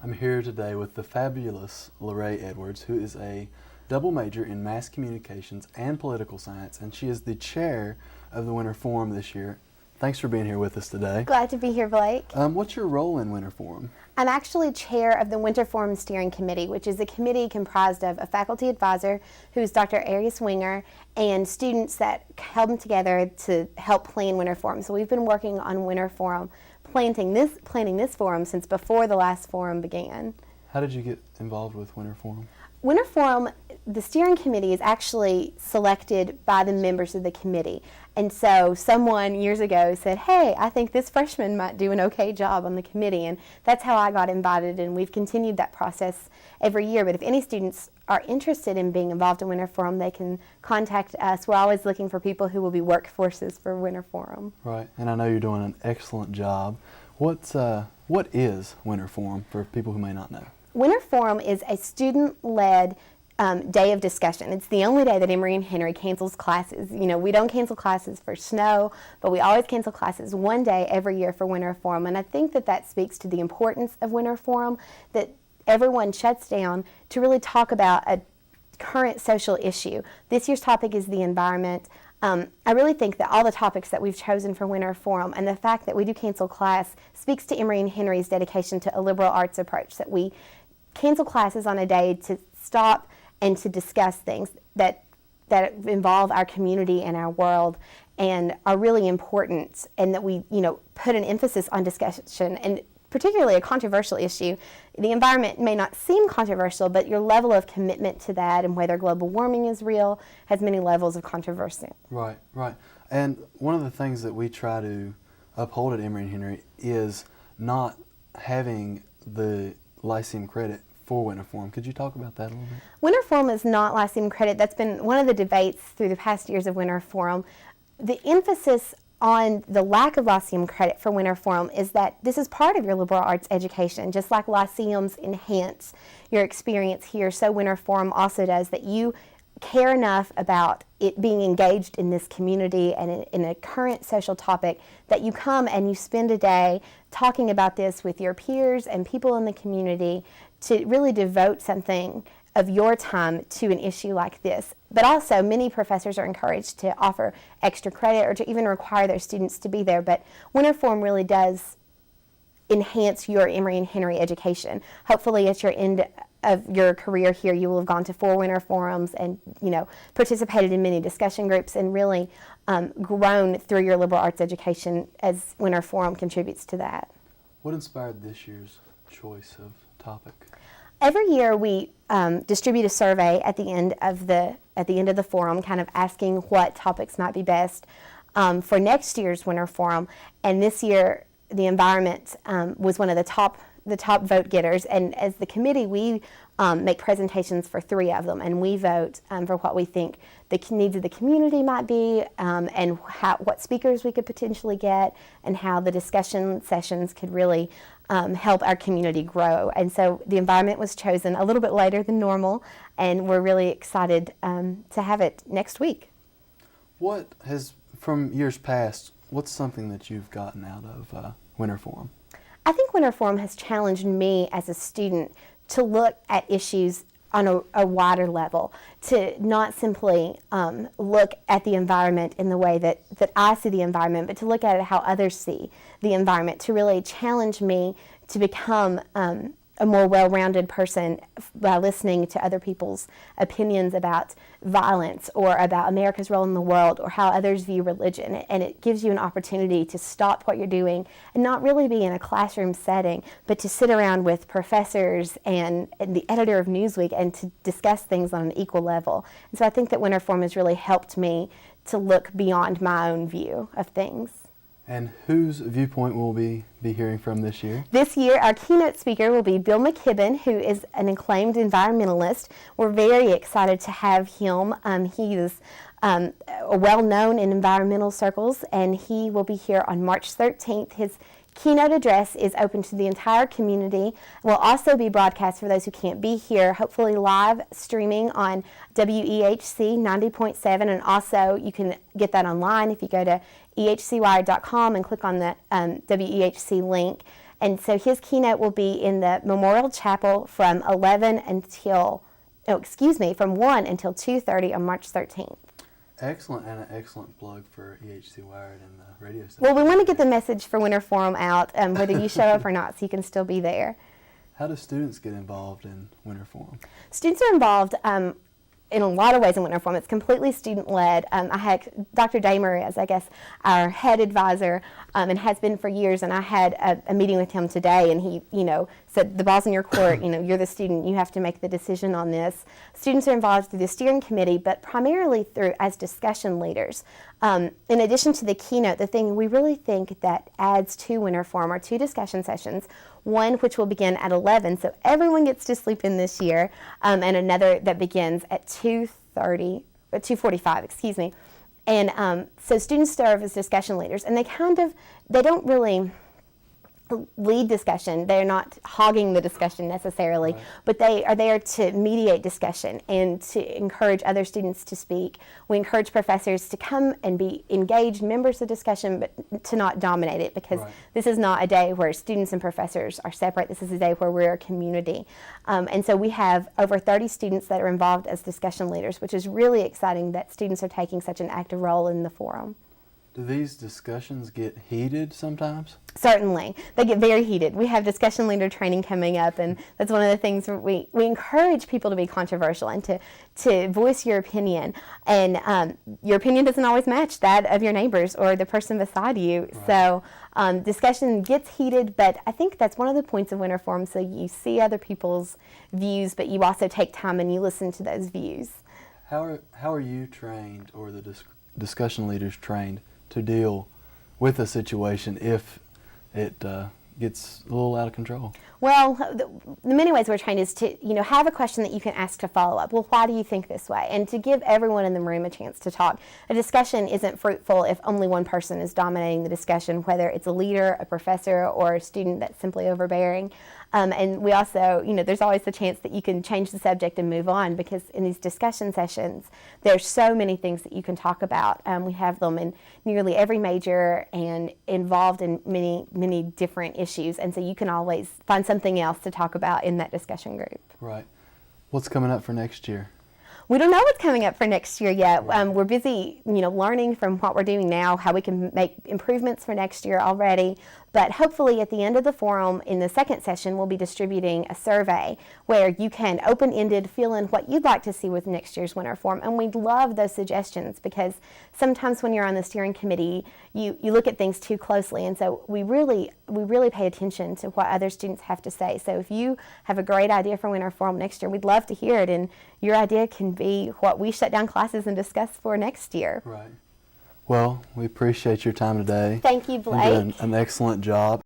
I'm here today with the fabulous LaRae Edwards, who is a double major in mass communications and political science, and she is the chair of the Winter Forum this year. Thanks for being here with us today. Glad to be here, Blake. What's your role in Winter Forum? I'm actually chair of the Winter Forum Steering Committee, which is a committee comprised of a faculty advisor, who's Dr. Arius Winger, and students that held together to help plan Winter Forum. So we've been working on Winter Forum, planning this forum since before the last forum began. How did you get involved with Winter Forum? Winter Forum, the steering committee is actually selected by the members of the committee. And so someone years ago said, hey, I think this freshman might do an okay job on the committee. And that's how I got invited, and we've continued that process every year. But if any students are interested in being involved in Winter Forum, they can contact us. We're always looking for people who will be workforces for Winter Forum. Right, and I know you're doing an excellent job. What is Winter Forum for people who may not know? Winter Forum is a student-led day of discussion. It's the only day that Emory Henry cancels classes. You know, we don't cancel classes for snow, but we always cancel classes one day every year for Winter Forum. And I think that that speaks to the importance of Winter Forum, that everyone shuts down to really talk about a current social issue. This year's topic is the environment. I really think that all the topics that we've chosen for Winter Forum and the fact that we do cancel class speaks to Emory Henry's dedication to a liberal arts approach, that we cancel classes on a day to stop and to discuss things that involve our community and our world and are really important, and that we, put an emphasis on discussion, and particularly a controversial issue. The environment may not seem controversial, but your level of commitment to that and whether global warming is real has many levels of controversy. Right. And one of the things that we try to uphold at Emory Henry is not having the Lyceum credit for Winter Forum. Could you talk about that a little bit? Winter Forum is not Lyceum credit. That's been one of the debates through the past years of Winter Forum. The emphasis on the lack of Lyceum credit for Winter Forum is that this is part of your liberal arts education. Just like Lyceums enhance your experience here, so Winter Forum also does, that you care enough about it being engaged in this community and in a current social topic that you come and you spend a day talking about this with your peers and people in the community to really devote something of your time to an issue like this. But also, many professors are encouraged to offer extra credit or to even require their students to be there. But Winter Forum really does enhance your Emory and Henry education. Hopefully at your end of your career here, you will have gone to 4 Winter Forums and, participated in many discussion groups and really grown through your liberal arts education as Winter Forum contributes to that. What inspired this year's choice of topic? Every year we distribute a survey at the end of the forum, kind of asking what topics might be best for next year's Winter Forum. And this year, the environment was one of the top vote getters. And as the committee, we make presentations for 3 of them, and we vote for what we think the needs of the community might be, and what speakers we could potentially get, and how the discussion sessions could really help our community grow. And so the environment was chosen a little bit later than normal, and we're really excited to have it next week. What has, from years past, what's something that you've gotten out of Winter Forum? I think Winter Forum has challenged me as a student to look at issues on a wider level, to not simply look at the environment in the way that I see the environment, but to look at it how others see the environment, to really challenge me to become a more well-rounded person by listening to other people's opinions about violence or about America's role in the world or how others view religion. And it gives you an opportunity to stop what you're doing and not really be in a classroom setting, but to sit around with professors and the editor of Newsweek and to discuss things on an equal level. And so I think that Winter Forum has really helped me to look beyond my own view of things. And whose viewpoint will we be hearing from this year? This year, our keynote speaker will be Bill McKibben, who is an acclaimed environmentalist. We're very excited to have him. He is well-known in environmental circles, and he will be here on March 13th. His keynote address is open to the entire community. It will also be broadcast for those who can't be here, hopefully live streaming on WEHC 90.7, and also you can get that online if you go to ehcwired.com and click on the WEHC link. And so his keynote will be in the Memorial Chapel from 1 until 2:30 on March 13th. Excellent, and an excellent plug for EHC-wired and the radio station. Well, we want to get the message for Winter Forum out, whether you show up or not, so you can still be there. How do students get involved in Winter Forum? Students are involved in a lot of ways in Winter Forum. It's completely student-led. I had Dr. Damer as, I guess, our head advisor, and has been for years, and I had a meeting with him today, and he, said, the ball's in your court, you're the student, you have to make the decision on this. Students are involved through the steering committee, but primarily through as discussion leaders. In addition to the keynote, the thing we really think that adds to Winter Forum are 2 discussion sessions, one which will begin at 11, so everyone gets to sleep in this year, and another that begins at 2:45, excuse me. And so students serve as discussion leaders, and they don't really lead discussion. They're not hogging the discussion necessarily, right, but they are there to mediate discussion and to encourage other students to speak. We encourage professors to come and be engaged members of discussion, but to not dominate it, because right, this is not a day where students and professors are separate. This is a day where we're a community. And so we have over 30 students that are involved as discussion leaders, which is really exciting that students are taking such an active role in the forum. Do these discussions get heated sometimes? Certainly. They get very heated. We have discussion leader training coming up, and that's one of the things where we encourage people to be controversial and to voice your opinion. And your opinion doesn't always match that of your neighbors or the person beside you. Right. So discussion gets heated, but I think that's one of the points of Winter Forum. So you see other people's views, but you also take time and you listen to those views. How are you trained, or the discussion leaders trained, to deal with a situation if it gets a little out of control? Well, the many ways we're trained is to, have a question that you can ask to follow up. Well, why do you think this way? And to give everyone in the room a chance to talk. A discussion isn't fruitful if only one person is dominating the discussion, whether it's a leader, a professor, or a student that's simply overbearing. And we also, there's always the chance that you can change the subject and move on, because in these discussion sessions, there's so many things that you can talk about. We have them in nearly every major and involved in many, many different issues. And so you can always find something else to talk about in that discussion group. Right. What's coming up for next year? We don't know what's coming up for next year yet. We're busy, learning from what we're doing now, how we can make improvements for next year already. But hopefully at the end of the forum, in the second session, we'll be distributing a survey where you can open-ended fill in what you'd like to see with next year's Winter Forum. And we'd love those suggestions, because sometimes when you're on the steering committee, you look at things too closely. And so we really pay attention to what other students have to say. So if you have a great idea for Winter Forum next year, we'd love to hear it. And your idea can be what we shut down classes and discuss for next year. Right. Well, we appreciate your time today. Thank you, Blake. You did an excellent job.